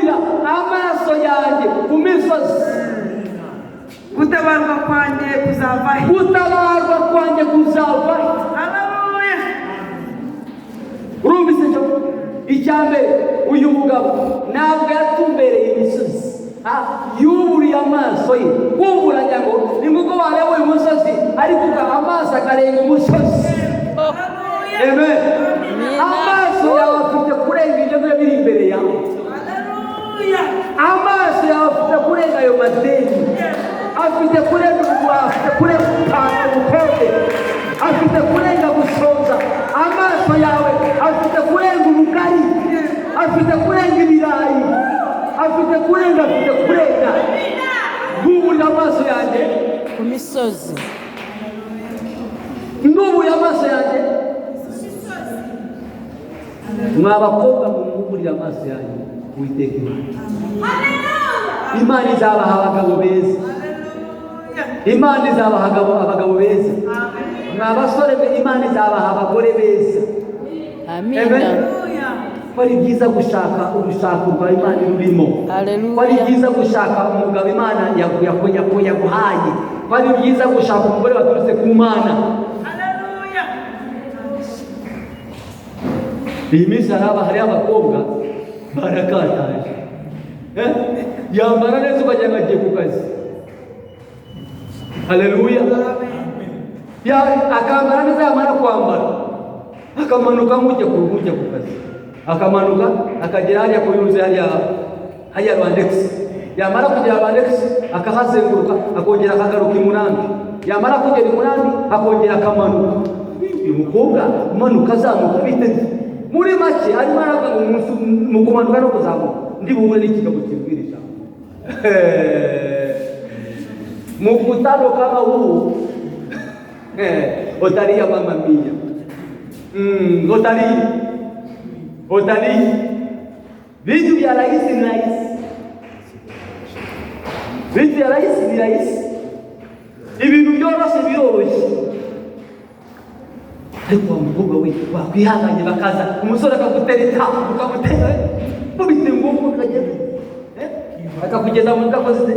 ndimurira amaso yanjye ku misozi. Gutabarwa kwanjye kuzava he? Gutabarwa kwanjye kuzava he? Haleluya. Urumvise cyo icyambere, uyu mugabo ntabwo yatumbereye imisozi, yuburiye amaso ye. Kumburanya ngo nimubwo wareba uyu musozi ariko amaso akarenga umusozi. Amen. Amaso yawe afite kurenga ibyo biri imbere yawe. Amaso yawe afite kurenga ayo madeni, afite kurenga ubugura, afite kurenga ubutanga ubukode, afite kurenga gusonza. Amaso yawe afite kurenga ubugari, afite kurenga ibirayi, afite kurenga Ndubura amaso yanjye ku misozi. Ndubura amaso yanjye. Mwabakobwa mumuburira amaso yanjye Uwiteka Imana izabaha abagabo beza. Imana izabaha abagabo beza. Mwabasore Imana izabaha abagore beza. Amina. Kwari byiza gushaka urushako rwa Imana rurimo. Kwari byiza gushaka umugabo Imana yaguhaye. Kwari byiza gushaka umugore waturutse ku Mana. Iyi minsi hari abakobwa barakataje, yambara neza ukajya ngo agiye ku kazi. Haleluya. Akambara neza, yamara kwambara akamanuka nk'ujya ku kazi, akamanuka akagera hariya ku yuze hariya Rwandex. Yamara kugera Rwandex akahazenguruka, akongera akagaruka imurambi. Yamara kugera imurambi akongera akamanuka. Uyu mukobwa umanuka azamuka bite? Muri make arimo aravuga umunsi mu kumanuka no kuzamuka ndi bubure n'ikigabo kibwirisha. Mkutano kama huu utalii ya mama mia. Utalii vitu vya rahisi ni rahisi, vitu vya rahisi ni rahisi, ibintu byoroshye biroroshye. Ariko umukobwa we wakwihanganye bakaza umusore akagutereta ukamutera mubite ngombwa akagenda akakugeza mu ndakoze